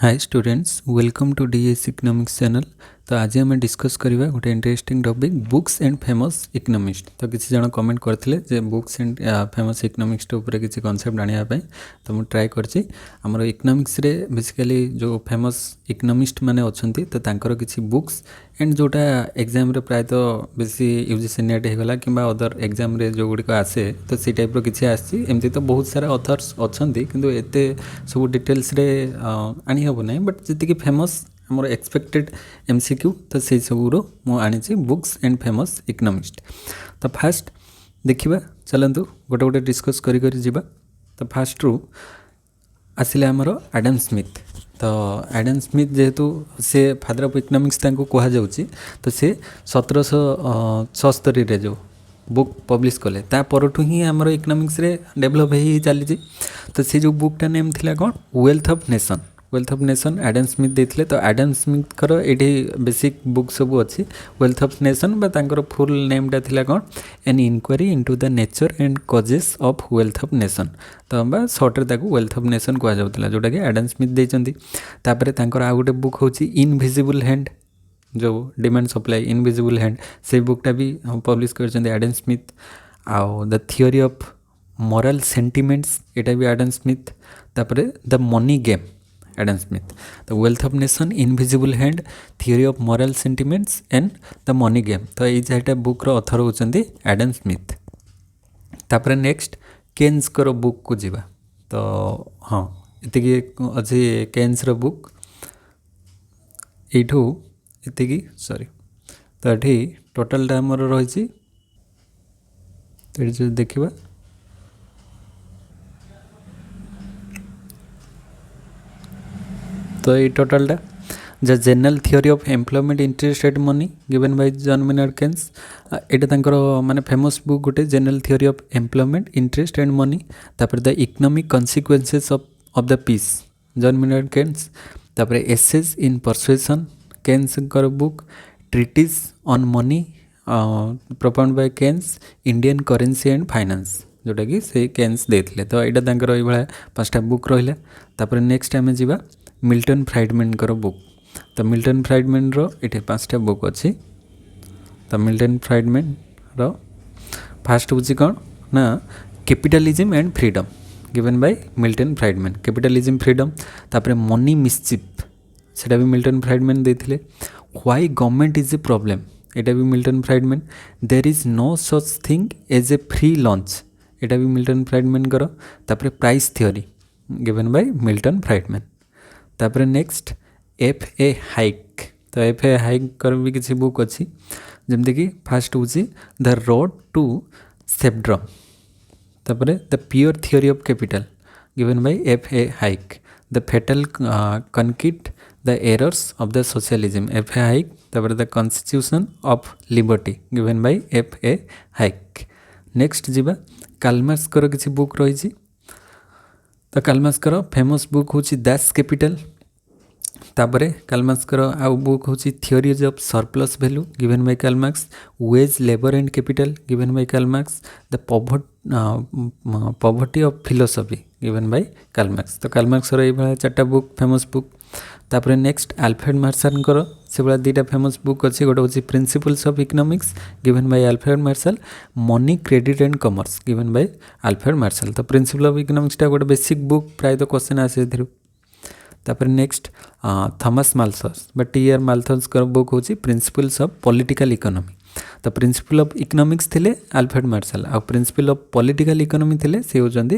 Hi students, welcome to DS economics channel. तो आज आम डिस्कस करवा गोटे interesting topic books and famous economist. तो किसी जन कमेंट करते बुक्स एंड फेमस इकोनॉमिस्ट उपर किसी कॉन्सेप्ट आने तो मुझे ट्राए करछि। हमर इकोनॉमिक्स रे बेसिकली जो फेमस इकोनॉमिस्ट माने अछंती तो तांकर किसी बुक्स एंड जोटा एग्जाम रे प्राय तो बेसी यूजीसी नेट होगला कि अदर एग्जाम रे जो गुड़िक आसे तो सी टाइप किसी आसी एमती तो बहुत सारा अथर्स अछंती किंतु एते सब डिटेल्स रे आनी हेब ना बट जी फेमस आमर एक्सपेक्टेड एमसीक्यू तो से सबूर मुझे बुक्स एंड फेमस इकोनॉमिस्ट। तो फास्ट देखा चलतु गोटे गोटे डिस्कस कर तो फास्ट रू आसिले आमर एडम स्मिथ। तो एडम स्मिथ जेहेतु से फादर ऑफ इकोनॉमिक्स कह जाऊँगी तो सी 1776 जो बुक पब्लिश कले परठू ही आमर इकोनॉमिक्स रे डेभलप हो चली। तो सी जो बुकटा नेम थिला कौन wealth of nation. Wealth of nation Adam Smith देते। तो एडम स्मिथ ये बेसिक बुक सब अच्छी वेल्थ ऑफ नेशन बा फुल नेमटा थिला कौन an inquiry into the nature and causes of wealth of nation. तो बा सर्ट्रे वेल्थ ऑफ नेशन कह जाऊला जोटा कि एडम स्मिथ देते। तापर आउ गोटे बुक हूँ इनविजिबल हैंड जो डिमांड सप्लाई इनविजिबल हैंड से बुकटा भी पब्लिश कर एडम स्मिथ। आउ the theory of moral sentiments एटा भी एडम स्मिथ। तापर the money game Adam Smith. तो wealth of nation invisible hand theory of moral sentiments and the money game. तो ये चार्टा बुक ऑथर होती एडम स्मिथ। तापर नेक्स्ट केन्स कर बुक को जीवा। तो हाँ ये अच्छी केन्स रो बुक यू ये सॉरी। तो ये टोटालटा आमर रही तो देखा तो ये टोटालटा the general theory of employment interest and money given by John Maynard Keynes. यहाँ माने फेमस बुक गोटे general theory of employment interest and money. तापर the economic consequences of the peace John Maynard Keynes. तापर essays in persuasion Keynes book. Treatise on money propound by Keynes. Indian currency and finance जोटा कि से Keynes देते। तो यहाँ ये 5टा book रहा। तापर नेक्स्ट आम जा मिल्टन फ्राइडमैन कर बुक। तो मिल्टन फ्राइडमैन रो ये 5टा बुक अच्छी। तो मिल्टन फ्राइडमैन रो फास्ट हूँ कौन ना capitalism and freedom given by Milton Friedman. Capitalism freedom. तापर मनी मिसचिफ सेटा भी मिल्टन फ्राइडमैन देते। Why government is a problem एटा भी Milton Friedman. There is no such thing as a free lunch एटा भी मिल्टन फ्राइडमैन कर। तापर price theory given by Milton Friedman. तापर नेक्स्ट एफ ए हाइक। तो एफ ए हाइक कर भी किसी बुक अच्छी जमती कि फास्ट हूँ द रोड टू सेफ्ड्रम। तापर the pure theory of capital given by F A Hayek. The fatal conceit the errors of the socialism F A Hayek. तापर the constitution of liberty given by F A Hayek. Next जीवा Karl Marx कर किसी book रही। तो Karl Marx कर famous book हूँ that's capital. तापर Karl Marx कर आउ बुक हूँ theories of surplus value given by Karl Marx. Wage labour and capital given by Karl Marx. The poverty of philosophy given by Karl Marx. तो Karl Marx ये 4टा book famous book. तापर next Alfred Marshall कर से 2टा famous book अच्छी गोटे हूँ principles of economics given by Alfred Marshall. Money credit and commerce given by Alfred Marshall. तो प्रिंसिपल ऑफ इकोनॉमिक्सटा गोटे बेसिक बुक प्राय तो क्वेश्चन आसे। तापर next Thomas Malthus T R Malthus कर बुक हूँ प्रिंसिपल्स ऑफ पॉलिटिकल इकोनॉमी। तो प्रिंसिपल ऑफ इकोनॉमिक्स थे आल्फ्रेड मार्शल आ प्रिंसिपल ऑफ पॉलिटिकल इकोनॉमी थे सी होती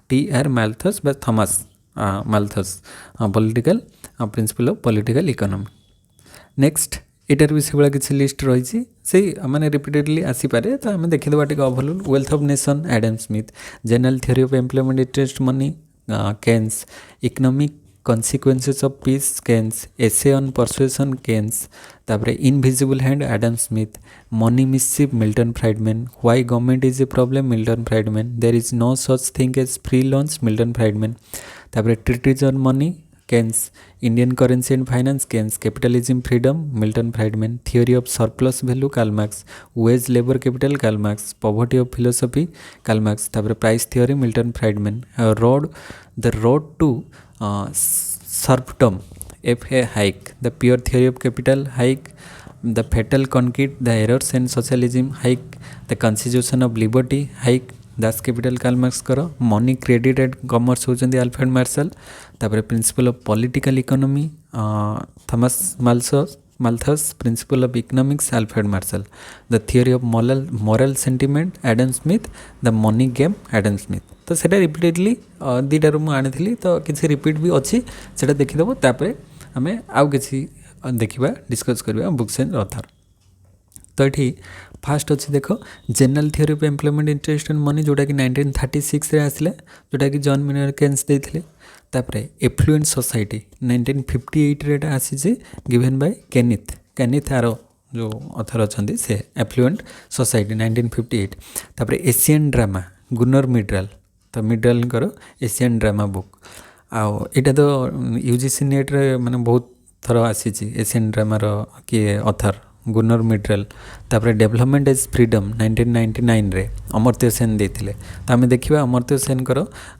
टी आर माल्थस बा Thomas Malthus political principle of political economy. Next एटार भी से किसी लिस्ट रही से माने रिपीटेडली आसीपे। तो आम देखीदा टे overall wealth of nation Adam Smith. General theory of employment interest money Keynes. Economic consequences of peace Keynes. Essay on persuasion Keynes. तापर invisible hand Adam Smith. Money mischief Milton Friedman. Why government is a problem Milton Friedman. There is no such thing as free lunch Milton Friedman. तापर treatise on money Keynes. Indian currency and finance Keynes. Capitalism freedom Milton Friedman. Theory of surplus value Karl Marx. Wage labour capital Karl Marx. Poverty of philosophy Karl Marx. तापर price theory Milton Friedman. The road to serfdom FA hike, the pure theory of capital hike, the fatal concrete, the errors and socialism hike, the constitution of liberty hike, Das Kapital Karl Marx करो, money credit and commerce होचंदी Alfred Marshall, तापर principle of political economy Thomas Malthus, principle of economics Alfred Marshall, the theory of moral sentiment Adam Smith, the money game Adam Smith. तो सेटा repeatedly दुईटार मुझे आनी तो किसी repeat भी अच्छी से देखीदेव, तापर आम आउ कि देखा डिस्कस करवा बुक्स एंड ऑथर। तो ये फास्ट अच्छी देख general theory of employment interest and money जोटा कि 1936 आसला, जोटा कि जॉन मैनर केन्स देते। तापर एफ्लुएंट सोसाइटी 1958 रे आसी गिवन बाय केनिथ आरो जो ऑथर अच्छा से एफ्लुएंट सोसाइटी 1958। तापर एशियन ड्रामा गुनर मिड्राल, तो मिड्राल एशियन ड्रामा बुक आईटा तो यूजीसी नेट रे माने बहुत थर आसी एशियन ड्रामार किए ऑथर गुनर मिड्राल। तापर डेवलपमेंट एज फ्रीडम 1999 रे अमर्त्य सेन देते। तो आम देखा अमर्त्य सेन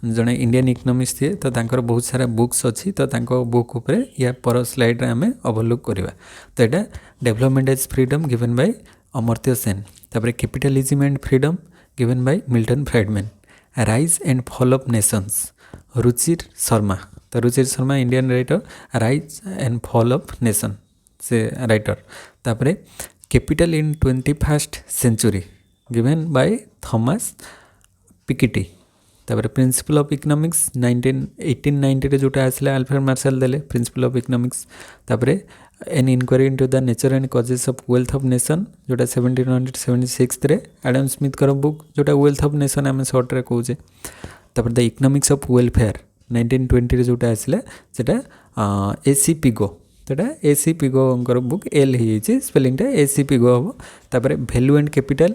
जड़े इंडियन इकोनॉमिक्स थे, तो तांकर बहुत सारा बुक्स अच्छी, तो तांको बुक उपरे या पर स्लाइड आम ओवरलुक करवा। तो यहाँ development as freedom given by Amartya Sen. तापर capitalism and freedom given by Milton Friedman. Rise and fall of nations Ruchir Sharma, तो Ruchir Sharma Indian writer, rise and fall of nation से राइटर। तापर capital in 21st century given by Thomas Piketty. तापर principle of economics 1890 रे जोटा आसला Alfred Marshall देले principle of economics. तापर an inquiry into the nature and causes of wealth of nation जोटा 1776 रे एडम स्मिथ कर बुक, जोटा वेल्थ ऑफ नेशन आम सर्ट रे कहूचे। तापर द इकोनॉमिक्स ऑफ वेलफेयर 1920 रे जोटा आसला सेटा AC पिगो, तो AC पिगो बुक एल हो स्पेलिंगटा AC पिगो हम। तापर वैल्यू एंड कैपिटल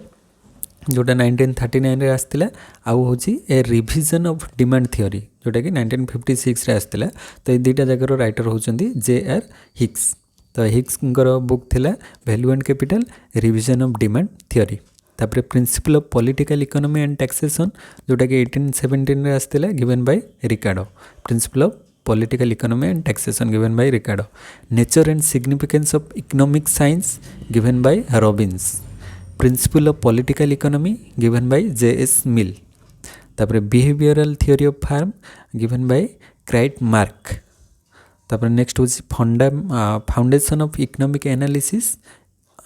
जोटा 1939 रे आसला, आउ होची a revision of demand theory जोटा कि 1956 रे आसला। तो ये दुईटा जगार राइटर होचंदी JR हिक्स। तो हिक्स बुक थिला value and capital revision of demand theory. तापर principle of political economy and taxation जोटा कि 1817 रे आसला given by Ricardo. Principle of political economy and taxation given by Ricardo. Nature and significance of economic science given by Robbins. Principle of political economy given by JS Mill. तापर behavioural theory of firm given by Cyert March. तापर next होची foundation of economic analysis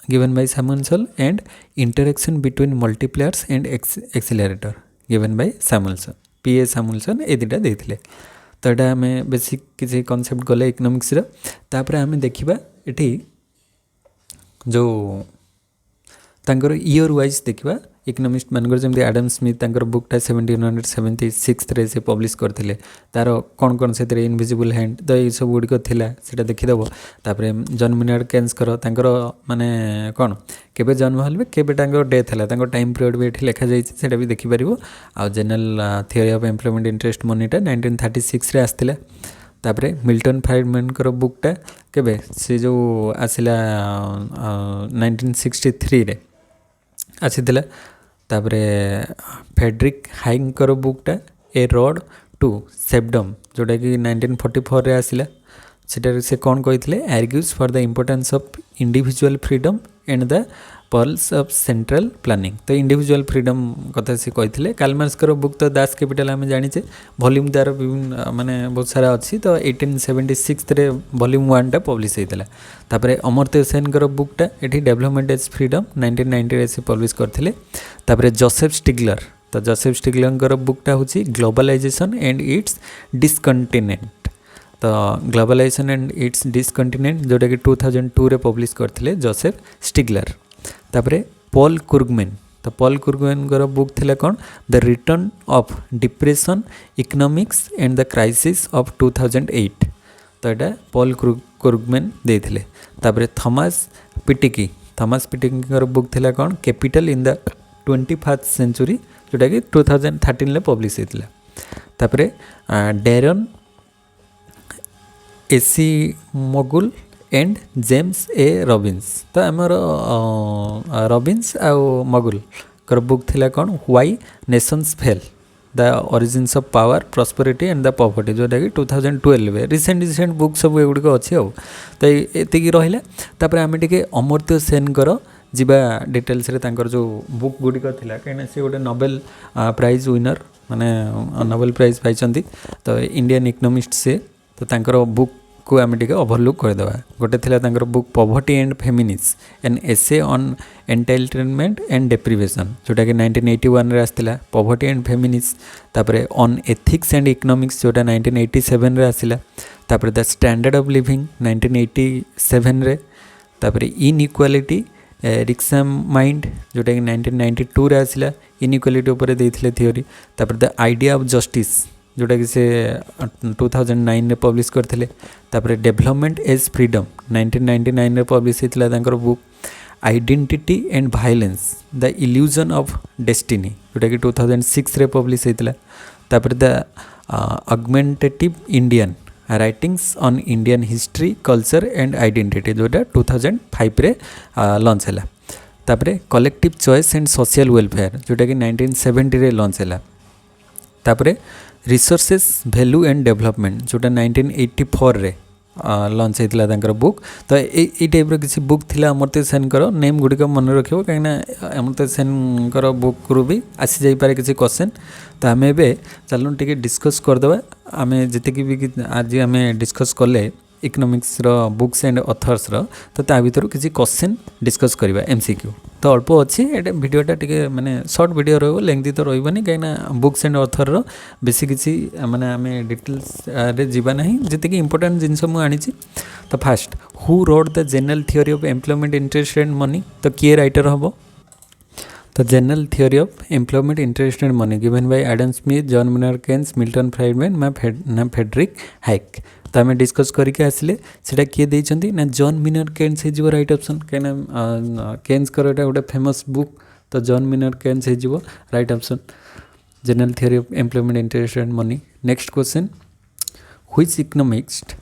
given by Samuelson and interaction between multipliers and accelerator given by Samuelson, PA Samuelson ए दुटा देते। तो यहाँ आम basic किसी कॉन्सेप्ट गले इकोनॉमिक्स। तापर आम देखा ये जो तांकर ईयर वाइज देखा इकोनॉमिस्ट मानकर जमी एडम स्मिथ तांकर बुकटा 1776 रे से पब्लिश करते। तार कौन कौन से इनविजिबल हैंड तो ये सब गुड़िक था देखीदेव। तापर जॉन मैनर्ड केन्स तांकर माने कौन केबे जन्म हल केबे डेथ है टाइम पीरियड भी ये लिखा जाइए भी देखिपर। आ general theory of employment interest मनीटा 1936 रे आसला। तापर मिल्टन फ्राइडमैन बुकटा केबे से जो आसला 1963 रे आसीथिला। तापर फेडरिक हाइंकर बुकटा ए रोड टू सेफ्डम जोटा कि 1944 रे आसला। सेटार से कौन कही argues for the importance of individual freedom and the pearls of central planning. तो इंडिविजुअल फ्रीडम कथा से कही। कार्ल मार्क्स बुक तो दास कैपिटल आम जाचे वॉल्यूम तार विभिन्न माने बहुत सारा अच्छी। तो 1876 रे वॉल्यूम 1 टा पब्लिश होता। तापर अमर्त्य सेन बुकटा ये डेवलपमेंट एज फ्रीडम 1990 रे से पब्लिश करते। तापर जोसेफ स्टिग्लर, तो जोसेफ स्टिग्लर बुकटा हूँ ग्लोबलाइजेशन एंड इट्स डिसकंटिनेंट। तो ग्लोबलाइजेशन एंड इट्स डिसकंटिनेंट जोटा कि 2002 रे पब्लिश करते जोसेफ स्टिग्लर। तापर पॉल कुर्गमैन, तो पॉल कुर्गमैन बुक थिला कौन the return of depression economics and the crisis of 2008। तो यहाँ पॉल कुर्गमैन देते। तापर थॉमस पिटिकी बुक थिला कौन capital in the 21st century जोटा कि 2013 पब्लिश होता। तापर डैरन AC मगुल एंड जेम्स A रॉबिन्स। तो आमर रॉबिन्स आउ मगुल बुक थिला कौन why nations fail. The origins of power prosperity and the poverty जोटा कि 2012 रिसेंट बुक सब एगुड़िक अच्छे हो तो ये रहा तापर आम टे अमर्त्य सेनकर जीवा डिटेल्स रे तांकर जो बुक गुड़िक थिला कहीं से गोटे नोबेल प्राइज विनर माने नोबेल प्राइज पाई तो इंडियन इकोनॉमिस्ट से तो तांकर बुक को आम टे ओभरलुक करदे गोटे थिला तांकर book poverty and feminist an essay on entitlement and deprivation जोटा कि 1981 रे आसला पॉवर्टी एंड फेमिनिस्ट तापरे ऑन एथिक्स एंड इकोनॉमिक्स जोटा 1987 रे आसला तापरे द स्टैंडर्ड ऑफ लिविंग 1987 रे तापरे इनइक्वालिटी रिक्सा माइंड जोटा कि 1992 रे आसला इनइक्वालिटी उपर देथिले थ्योरी तापर द आइडिया ऑफ जस्टिस जोटा कि से 2009 रे पब्लिश करथिले तापर डेवलपमेंट एज फ्रीडम 1999 रे पब्लिश हेतला तांकर book identity and violence the illusion of destiny जोटा कि 2006 रे पब्लिश हेतला तापर the augmentative Indian writings on Indian history culture and identity जोटा 2005 रे लॉन्च हैला तापर collective choice and social welfare जोटा कि 1970 रे लॉन्च हैला तापर रिसोर्सेस वैल्यू एंड डेवलपमेंट जोटा 1984 रे लॉन्च होता तांकर बुक तो ये टाइप किसी बुक थिला अमर्त्य सेनकर नेम गुड़िक मन रखियो कहीं अमर्त्य सेनकर बुक रू भी आसी जाई पारे किसी क्वेश्चन तो आम ए चलो टे डिस्कस करदे आम जी भी आज आम डिस्कस कले इकोनॉमिक्स रो बुक्स एंड ऑथर्स रो तो ता भीतर किसी क्वेश्चन डिस्कस करवा एमसीक्यू तो अल्प अच्छी ये वीडियोटा टे माने शॉर्ट वीडियो रही लेंथी तो रही कहीं बुक्स एंड ऑथर रो बेसी किसी माने आम डिटेल्स रे जीवा नहीं जी इंपोर्टेंट जिनस मुझे तो first who wrote the general theory of employment interest and money तो किए राइटर हम तो general theory of employment interest and money given by Adam Smith John Maynard Keynes Milton Friedman ना फेडरिक हाइक तो आम डिस्कस करके आसिले सेटा किए देइछंती ना जॉन मेनर्ड केन्स हो राइट ऑप्शन कहीं केन्स कर गोटे फेमस बुक तो जॉन मेनर्ड केन्स हो right option general theory of employment interest and money next question which economist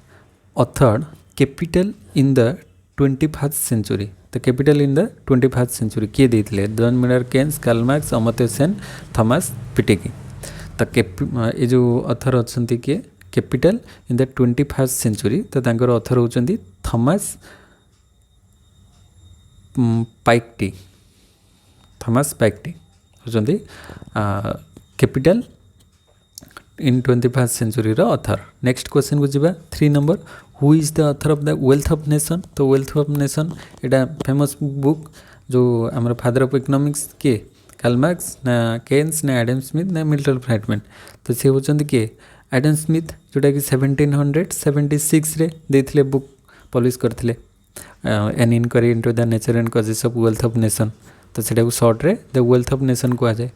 authored capital in the 21st century तो capital in the 21st century किए देते John Maynard Keynes Karl Marx Amartya Sen Thomas पिटेकी तो ये जो author अच्छा किए capital in the 21st century तो तांकर ऑथर होचंदी थॉमस पाइकटी होचंदी कैपिटल इन 21st सेंचुरी रो ऑथर नेक्स्ट क्वेश्चन को जीवा 3 number who is the author of the wealth of nation तो वेल्थ ऑफ नेशन एटा फेमस बुक जो आमर फादर ऑफ इकोनॉमिक्स के कार्ल मार्क्स ना केन्स ना एडम स्मिथ ना मिल्टन फ्राइडमैन तो से होचंदी के एडम स्मिथ जोटा कि 1776 रे देथिले बुक पब्लिश करथिले an inquiry into the nature and causes of wealth of nation तो सेटा को शॉर्ट रे द वेल्थ ऑफ नेशन को आ जाए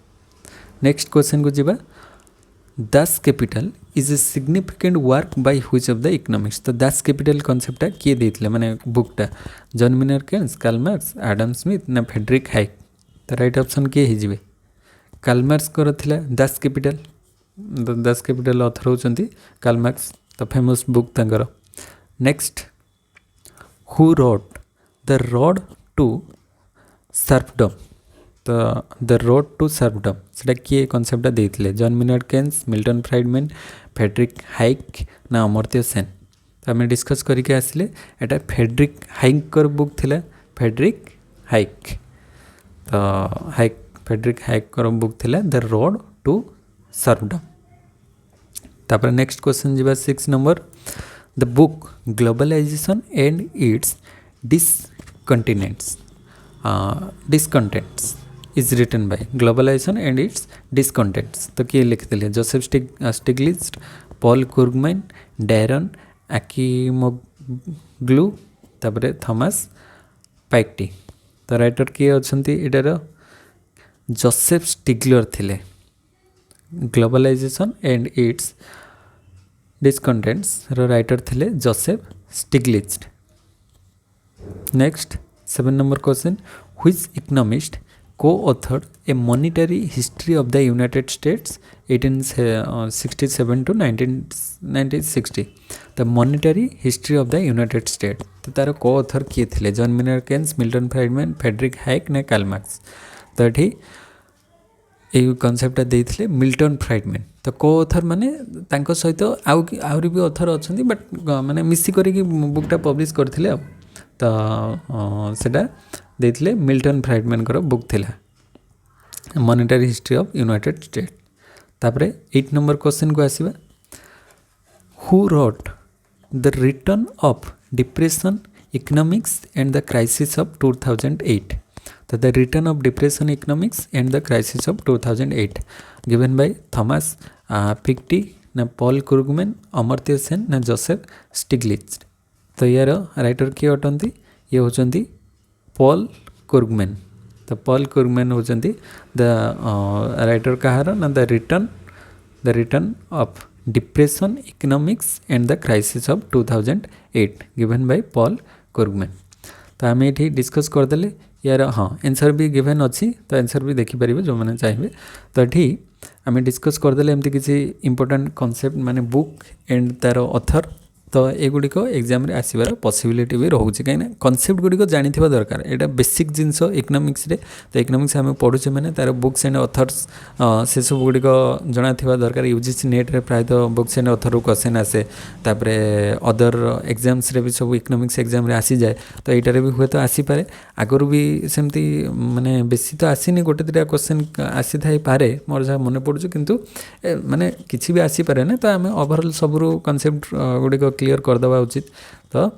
नेक्स्ट क्वेश्चन को जीवा Das Capital is a significant work by which of the economics तो दास कैपिटल कॉन्सेप्टा किए देथिले माने बुकटा John Maynard Keynes Karl Marx Adam Smith ना फेडरिक हाइक तो राइट ऑप्शन किए ही जिवे कार्ल मार्क्स करथिला Das Capital Das Capital author होचंती कार्ल मार्क्स तो फेमस बुक तांकर next who wrote the road to serfdom तो द रोड टू सर्फडम सेटा किए कॉन्सेप्टा देथिले John Maynard Keynes Milton Friedman Friedrich Hayek ना अमर्त्य सेन तो आम डिस्कस करके आसिले एटा फेडरिक हाइक कर बुक थिला फेडरिक हाइक तो हाइक फेडरिक हाइक कर बुक थिला द रोड टू सर्फडम तापर नेक्स्ट क्वेश्चन जीवा 6 number the book globalisation and its discontents is written by globalisation and its discontents तो किए लिखते Joseph Stiglitz Paul Krugman Daron Acemoglu तापर Thomas पाइकटी तो writer किए अच्छे इटार जोसेफ स्टिग्लर थिले ग्लोबलाइजेशन एंड इट्स डिसकंटेंट्स रो राइटर थिले Joseph Stiglitz next 7 number question which economist co-authored a monetary history of the United States 1867 to 1960 the monetary history of the United States तो तार co-author किए थे John Maynard Keynes Milton Friedman Friedrich Hayek ना Karl Marx तो ये यही कनसेप्टा देते Milton Friedman. तो को अथर माने तांको सहित आउरी भी अथर अच्छा बट माने मिसिक बुकटा पब्लिश करथिले तो सेटा देथिले मिल्टन फ्राइडमैन कर बुक थिला monetary history of United State. तापरे 8 नंबर क्वेश्चन को आसीबा who wrote the return of depression economics and the crisis of 2008। तो the return of depression economics and the crisis of 2008 given by Thomas Piketty ना Paul Krugman Amartya Sen ना Joseph स्टिग्लिट्ज। तो यार writer किए अटंती ये होचंती पॉल क्रुगमैन। तो पॉल क्रुगमैन होचंती द राइटर कहार ना the return of depression economics and the crisis of 2008 given by Paul Krugman. तो आम ये डिस्कस करदे यार हाँ आंसर भी गिवन अच्छी तो आंसर भी देखिपर जो मैंने चाहिए। तो ये आम डिस्कस करदे एमती किसी इंपोर्टेंट कॉन्सेप्ट माने बुक एंड तार ऑथर तो एगुड़िक एग्जाम रे आसबार पॉसिबिलिटी भी रोचे कहीं कॉन्सेप्ट गुड़िक जानी दरकार यहाँ बेसिक जिनस इकोनॉमिक्स रे। तो इकोनॉमिक्स आम पढ़ुचे मैंने तार बुक्स एंड ऑथर्स से सब गुड़िक जना दरकार। यूजीसी नेट रे प्रायतः बुक्स एंड ऑथर क्वेश्चन आसे तापरे अदर एग्जाम्स रे भी सब इकोनॉमिक्स एग्जाम रे आसी जाए। तो यहाँ भी हुए तो आसीपे आगुरी भी सेमती माने बेसी तो आसीनी गोटे दुटा क्वेश्चन आसी थाई पारे मोर जहाँ मन पड़ुचे किंतु माने किसी भी आसीपे ना। तो आम ओवरऑल सबरू कॉन्सेप्ट गुड़िक क्लियर करदेवा उचित। तो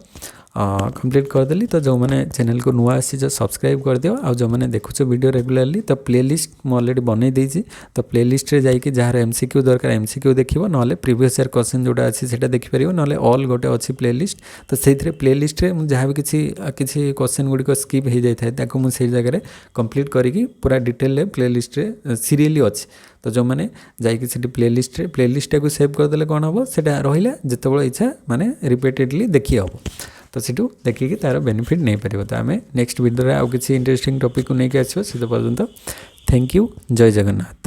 कंप्लीट करदेली। तो जो मैंने चैनल को नुआ आसी सब्सक्राइब कर दियो आ जो मैंने देखुच वीडियो रेगुलरली तो प्लेलिस्ट मु ऑलरेडी बनई देछि। तो प्लेलिस्ट रे जाइए जार एमसीक्यू दरकार एमसीक्यू देखिबो नले प्रीवियस ईयर क्वेश्चन जोटा अछि सेटा देखि परिबो नले ऑल गोटे अछि प्लेलिस्ट। तो सेइथरे प्लेलिस्ट रे मु जहाँ भी किछि क्वेश्चन गुडी को स्किप हो जाय थाए ताको मु सेइ जगह रे कंप्लीट करिकि पूरा डिटेल रे प्लेलिस्ट रे सीरियली अछि। तो जो मैंने जाइए से प्लेलिस्ट को सेव करदे कौन हम से रहा जिते इच्छा माने रिपीटेडली देखी हम। तो सीटू देखिए तार बेनिफिट नहीं पार। तो आम नेक्स्ट वीडियो आउ किसी इंटरेस्टिंग टॉपिक को लेकिन आसो से पर्यंत थैंक यू जय जगन्नाथ।